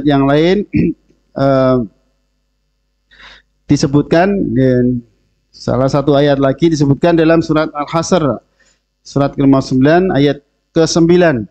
yang lain disebutkan, dan salah satu ayat lagi disebutkan dalam surat Al-Hasr, surat ke-59 ayat ke-9.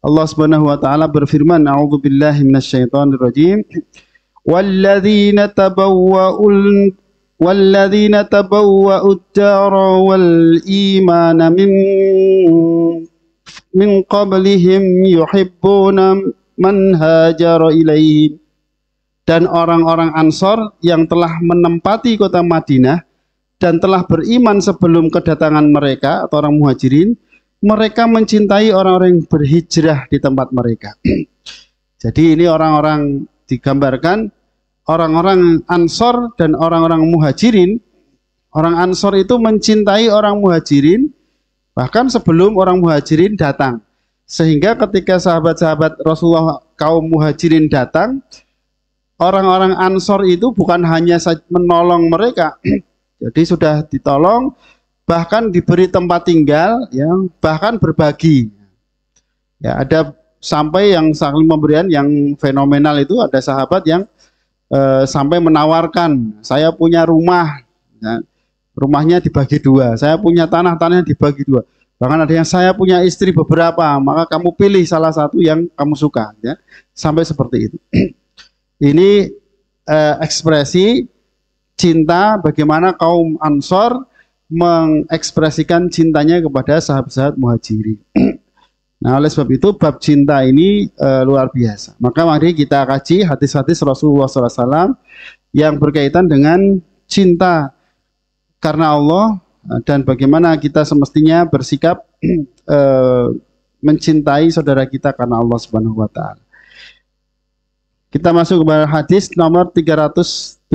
Allah Subhanahu wa taala berfirman, a'udzubillahi minasyaitonirrajim. Walladzina tabawwa'ud dara wal imana min qablihim yuhibbuna man hajara ilaihim. Dan orang-orang Ansor yang telah menempati kota Madinah dan telah beriman sebelum kedatangan mereka atau orang Muhajirin, mereka mencintai orang-orang yang berhijrah di tempat mereka. Jadi ini orang-orang digambarkan, orang-orang Ansor dan orang-orang Muhajirin. Orang Ansor itu mencintai orang Muhajirin bahkan sebelum orang Muhajirin datang. Sehingga ketika sahabat-sahabat Rasulullah kaum Muhajirin datang, orang-orang Ansor itu bukan hanya menolong mereka, jadi sudah ditolong, bahkan diberi tempat tinggal, ya, bahkan berbagi. Ya, ada sampai yang saling pemberian yang fenomenal itu, ada sahabat yang sampai menawarkan, saya punya rumah, ya, rumahnya dibagi dua, saya punya tanahnya dibagi dua. Bahkan ada yang saya punya istri beberapa, maka kamu pilih salah satu yang kamu suka, ya. Sampai seperti itu. Ini ekspresi cinta, bagaimana kaum Ansor mengekspresikan cintanya kepada sahabat-sahabat Muhajirin. Nah, oleh sebab itu bab cinta ini luar biasa. Maka mari kita kaji hadis-hadis Rasulullah SAW yang berkaitan dengan cinta karena Allah, dan bagaimana kita semestinya bersikap mencintai saudara kita karena Allah Subhanahu wa taala. Kita masuk kepada hadis nomor 375.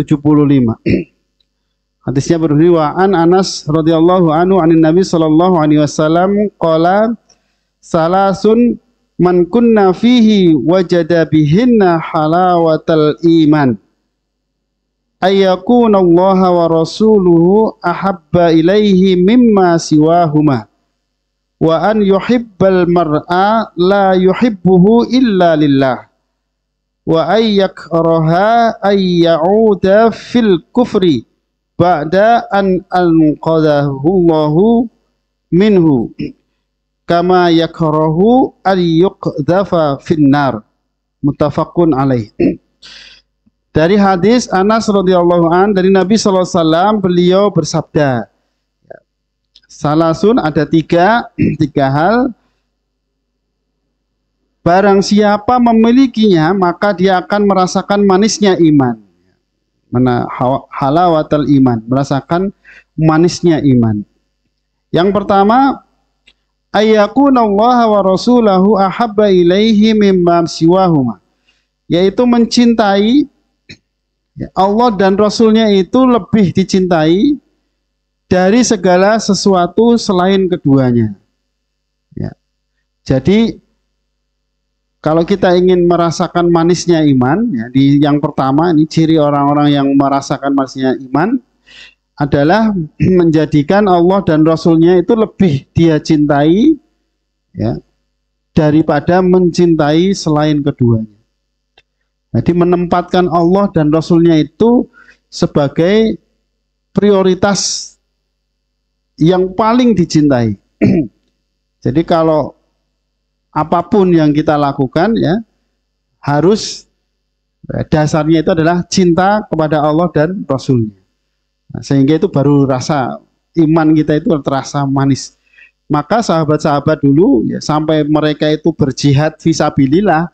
Hadisnya berbunyi, wa an Anas radhiyallahu anhu anin Nabi sallallahu alaihi wasallam qala salasun man kunna fihi wajada bihinna halawatal iman ayyakuna Allah wa rasuluhu ahabba ilaihi mimma siwahuma wa an yuhibbal mar'a la yuhibbuhu illa lillah wa ayyakraha ayyauda fil kufri ba'da an anqadahullahu minhu kama yakrahu ayyuqdhafa finnar. Muttafaqun alaih. Dari hadis Anas radhiyallahu an dari Nabi sallallahu alaihi wasallam, beliau bersabda, salasun, ada tiga hal, barang siapa memilikinya maka dia akan merasakan manisnya iman. Mana halawatul iman, merasakan manisnya iman. Yang pertama, ayyakunallaha wa rasulahu ahabba ilaihi mimma siwahuma, yaitu mencintai Allah dan Rasulnya itu lebih dicintai dari segala sesuatu selain keduanya. Ya. Jadi kalau kita ingin merasakan manisnya iman, ya, di yang pertama ini ciri orang-orang yang merasakan manisnya iman adalah menjadikan Allah dan Rasulnya itu lebih dia cintai, ya, daripada mencintai selain keduanya. Jadi menempatkan Allah dan Rasulnya itu sebagai prioritas yang paling dicintai. Jadi kalau apapun yang kita lakukan, ya, harus dasarnya itu adalah cinta kepada Allah dan Rasulnya. Nah, sehingga itu baru rasa iman kita itu terasa manis. Maka sahabat-sahabat dulu, ya, sampai mereka itu berjihad fisabilillah,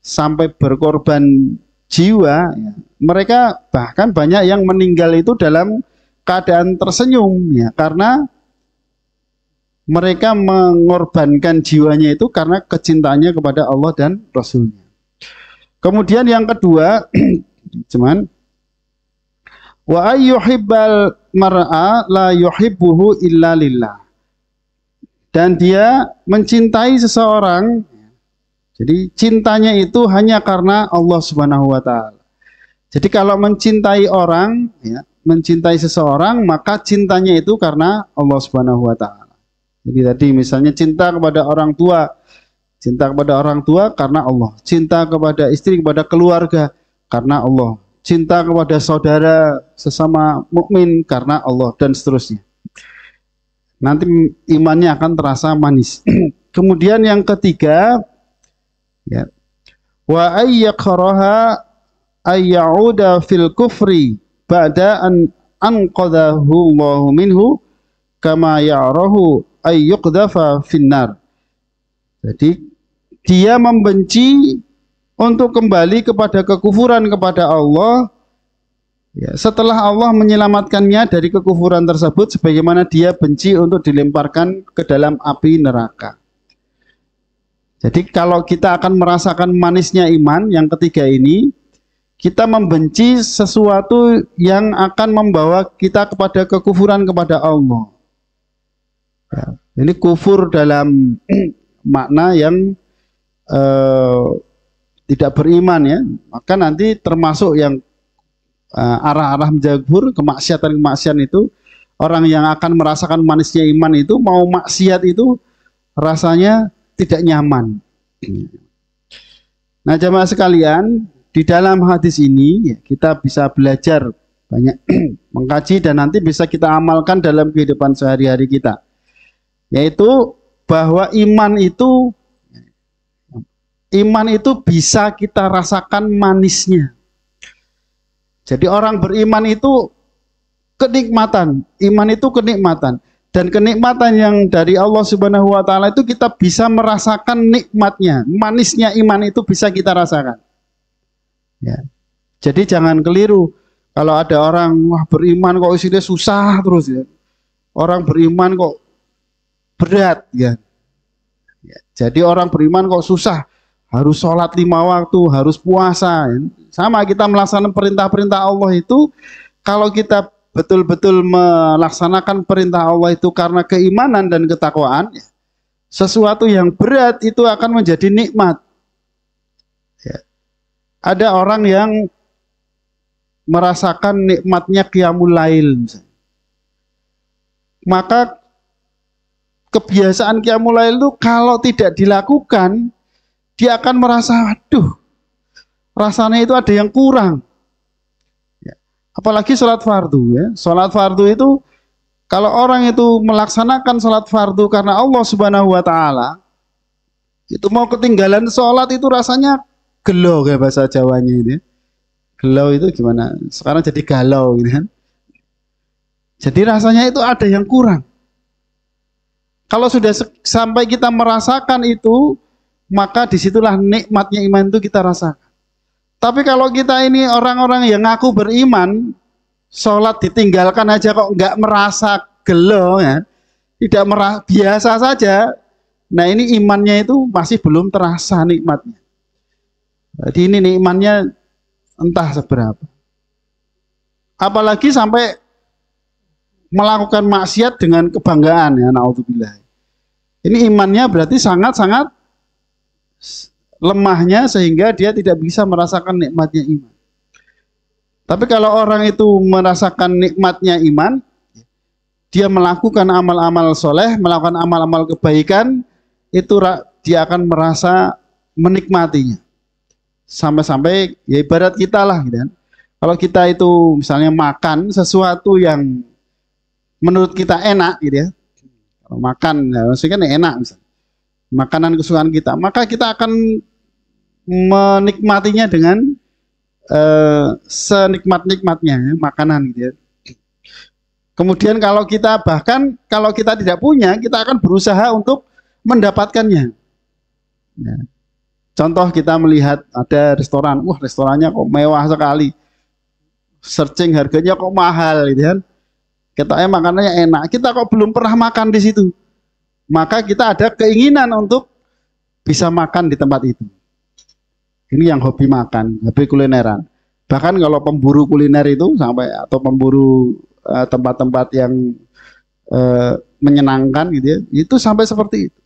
sampai berkorban jiwa, ya, mereka bahkan banyak yang meninggal itu dalam keadaan tersenyum, ya, karena mereka mengorbankan jiwanya itu karena kecintaannya kepada Allah dan Rasulnya. Kemudian yang kedua, cuman wa ayyuhibbal mar'a la yuhibbuhu illa lillah. Dan dia mencintai seseorang, jadi cintanya itu hanya karena Allah Subhanahu wa taala. Jadi kalau mencintai orang, ya, mencintai seseorang, maka cintanya itu karena Allah Subhanahu wa taala. Jadi tadi misalnya cinta kepada orang tua, Cinta kepada orang tua karena Allah. Cinta kepada istri, kepada keluarga karena Allah. Cinta kepada saudara sesama mukmin karena Allah, dan seterusnya. Nanti imannya akan terasa manis. Kemudian yang ketiga, ya, wa ayyakraha ayyauda fil kufri ba'da an anqadhahu Allahu minhu kama ya'rahu ayyuqdhafa finnar. Jadi dia membenci untuk kembali kepada kekufuran kepada Allah, ya, setelah Allah menyelamatkannya dari kekufuran tersebut, sebagaimana dia benci untuk dilemparkan ke dalam api neraka. Jadi kalau kita akan merasakan manisnya iman, yang ketiga ini, kita membenci sesuatu yang akan membawa kita kepada kekufuran kepada Allah. Ya, ini kufur dalam makna yang tidak beriman, ya. Maka nanti termasuk yang arah-arah menjabur, kemaksiatan itu, orang yang akan merasakan manisnya iman itu, mau maksiat itu rasanya tidak nyaman. Nah, jamaah sekalian, di dalam hadis ini ya, kita bisa belajar banyak mengkaji dan nanti bisa kita amalkan dalam kehidupan sehari-hari kita, yaitu bahwa iman itu bisa kita rasakan manisnya. Jadi orang beriman itu kenikmatan, iman itu kenikmatan, dan kenikmatan yang dari Allah Subhanahu wa taala itu kita bisa merasakan nikmatnya, manisnya iman itu bisa kita rasakan. Ya. Jadi jangan keliru kalau ada orang wah beriman kok isinya susah terus, ya. Orang beriman kok berat, ya. Ya. Jadi orang beriman kok susah, harus sholat 5 waktu, harus puasa, ya. Sama kita melaksanakan perintah-perintah Allah itu, kalau kita betul-betul melaksanakan perintah Allah itu karena keimanan dan ketakwaan, ya, sesuatu yang berat itu akan menjadi nikmat. Ya. Ada orang yang merasakan nikmatnya qiyamul lail, misalnya. Maka kebiasaan qiyamul lail itu kalau tidak dilakukan, dia akan merasa, aduh, rasanya itu ada yang kurang. Ya. Apalagi sholat fardu, ya. Sholat fardu itu, kalau orang itu melaksanakan sholat fardu karena Allah Subhanahu wa taala, itu mau ketinggalan sholat itu rasanya gelo, kayak bahasa Jawanya ini. Gelau itu gimana? Sekarang jadi galau gitu kan. Jadi rasanya itu ada yang kurang. Kalau sudah sampai kita merasakan itu, maka disitulah nikmatnya iman itu kita rasakan. Tapi kalau kita ini orang-orang yang ngaku beriman, sholat ditinggalkan aja kok nggak merasa gelo, ya, tidak merasa, biasa saja. Nah ini imannya itu masih belum terasa nikmatnya. Jadi ini nikmatnya entah seberapa. Apalagi sampai melakukan maksiat dengan kebanggaan, ya, naudzubillah. Ini imannya berarti sangat-sangat lemahnya sehingga dia tidak bisa merasakan nikmatnya iman. Tapi kalau orang itu merasakan nikmatnya iman, dia melakukan amal-amal soleh, melakukan amal-amal kebaikan, itu dia akan merasa menikmatinya. Sampai-sampai ya ibarat kita lah, gitu kan. Kalau kita itu misalnya makan sesuatu yang menurut kita enak, gitu ya. Kalau makan, ya, maksudnya kan enak, misalnya makanan kesukaan kita, maka kita akan menikmatinya dengan senikmat-nikmatnya, ya, makanan, gitu ya. Kemudian kalau kita bahkan kalau kita tidak punya, kita akan berusaha untuk mendapatkannya. Ya. Contoh kita melihat ada restoran, wah restorannya kok mewah sekali, searching harganya kok mahal, gitu kan. Katanya makanannya enak, kita kok belum pernah makan di situ, maka kita ada keinginan untuk bisa makan di tempat itu. Ini yang hobi makan, hobi kulineran. Bahkan kalau pemburu kuliner itu sampai atau pemburu tempat-tempat yang menyenangkan, gitu ya, itu sampai seperti itu.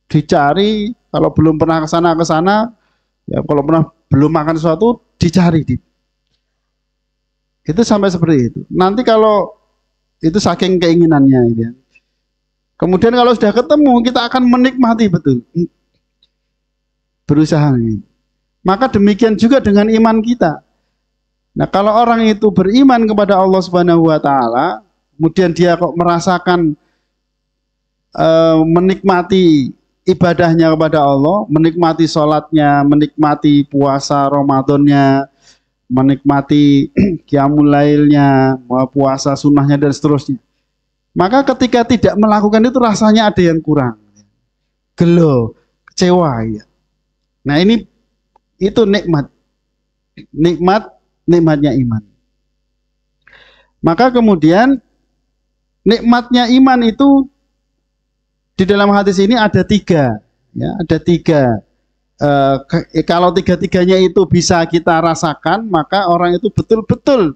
Dicari, kalau belum pernah ke sana, ya kalau pernah belum makan sesuatu dicari, itu sampai seperti itu. Nanti kalau itu saking keinginannya, gitu ya. Kemudian kalau sudah ketemu, kita akan menikmati betul. berusaha ini. Maka demikian juga dengan iman kita. Nah, kalau orang itu beriman kepada Allah Subhanahu wa taala, kemudian dia kok merasakan menikmati ibadahnya kepada Allah, menikmati sholatnya, menikmati puasa Ramadannya, menikmati qiyamul lailnya, puasa sunnahnya dan seterusnya. Maka ketika tidak melakukan itu rasanya ada yang kurang, gelo, kecewa ya. Nah itu nikmatnya iman. Maka kemudian nikmatnya iman itu di dalam hadis ini ada tiga, ya, ada tiga. Kalau tiga-tiganya itu bisa kita rasakan, maka orang itu betul-betul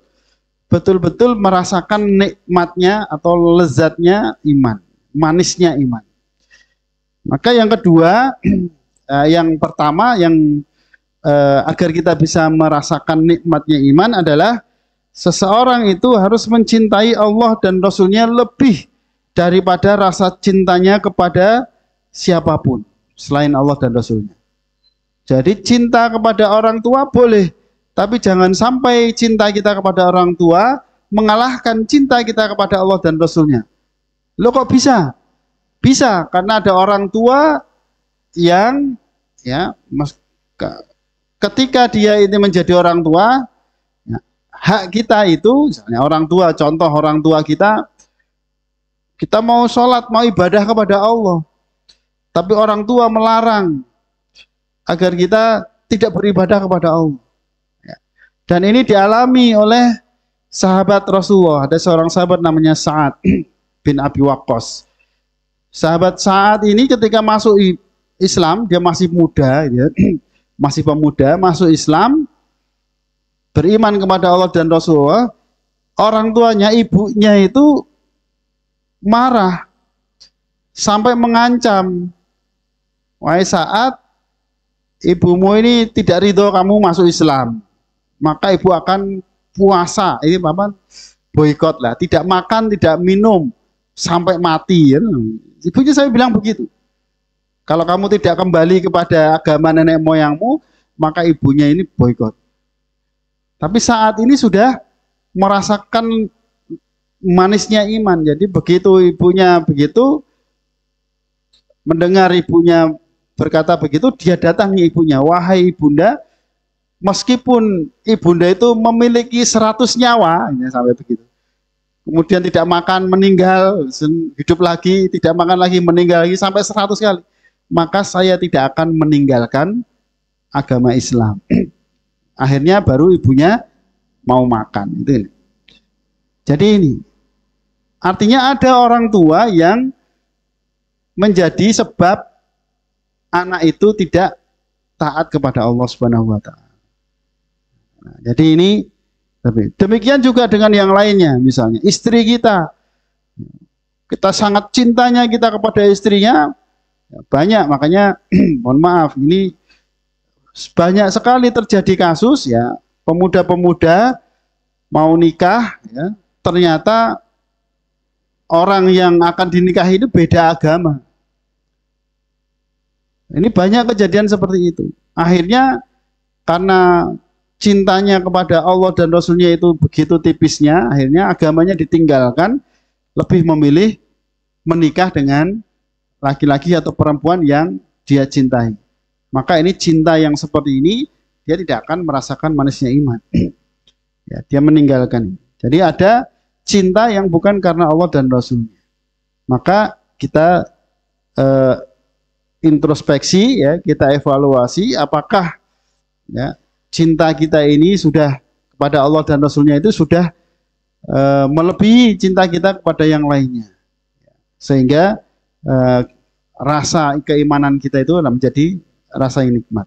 merasakan nikmatnya atau lezatnya iman, manisnya iman. Maka yang kedua, yang pertama yang agar kita bisa merasakan nikmatnya iman adalah seseorang itu harus mencintai Allah dan Rasul-Nya lebih daripada rasa cintanya kepada siapapun selain Allah dan Rasul-Nya. Jadi cinta kepada orang tua boleh, tapi jangan sampai cinta kita kepada orang tua mengalahkan cinta kita kepada Allah dan Rasul-Nya. Loh kok bisa? Bisa, karena ada orang tua yang ketika dia ini menjadi orang tua, ya, hak kita itu, misalnya orang tua, contoh orang tua kita mau sholat, mau ibadah kepada Allah, tapi orang tua melarang agar kita tidak beribadah kepada Allah. Dan ini dialami oleh sahabat Rasulullah. Ada seorang sahabat namanya Sa'ad bin Abi Waqqas. Sahabat Sa'ad ini ketika masuk Islam, dia masih muda, ya, masih pemuda, masuk Islam, beriman kepada Allah dan Rasulullah. Orang tuanya, ibunya itu marah sampai mengancam, wahai Sa'ad, ibumu ini tidak ridho kamu masuk Islam, maka ibu akan puasa, ini apa, boikot lah, tidak makan, tidak minum sampai mati. Ya. Ibunya saya bilang begitu, kalau kamu tidak kembali kepada agama nenek moyangmu, maka ibunya ini boikot. Tapi saat ini sudah merasakan manisnya iman. Jadi begitu ibunya begitu, mendengar ibunya berkata begitu, dia datangi ibunya, wahai ibunda, meskipun ibunda itu memiliki 100 nyawa, ini sampai begitu. Kemudian tidak makan, meninggal, hidup lagi, tidak makan lagi, meninggal lagi, sampai 100 kali. Maka saya tidak akan meninggalkan agama Islam. Akhirnya baru ibunya mau makan. Itu ini. Jadi ini, artinya ada orang tua yang menjadi sebab anak itu tidak taat kepada Allah Subhanahu wa taala. Nah, jadi ini demikian juga dengan yang lainnya, misalnya istri kita sangat cintanya kita kepada istrinya, banyak, makanya mohon maaf, ini banyak sekali terjadi kasus ya, pemuda-pemuda mau nikah ya, ternyata orang yang akan dinikahi itu beda agama. Ini banyak kejadian seperti itu. Akhirnya karena cintanya kepada Allah dan Rasulnya itu begitu tipisnya, akhirnya agamanya ditinggalkan, lebih memilih menikah dengan laki-laki atau perempuan yang dia cintai. Maka ini cinta yang seperti ini, dia tidak akan merasakan manisnya iman. Ya, dia meninggalkan. Jadi ada cinta yang bukan karena Allah dan Rasulnya. Maka kita introspeksi, ya, kita evaluasi apakah ya, cinta kita ini sudah kepada Allah dan Rasulnya itu sudah melebihi cinta kita kepada yang lainnya, sehingga rasa keimanan kita itu menjadi rasa yang nikmat.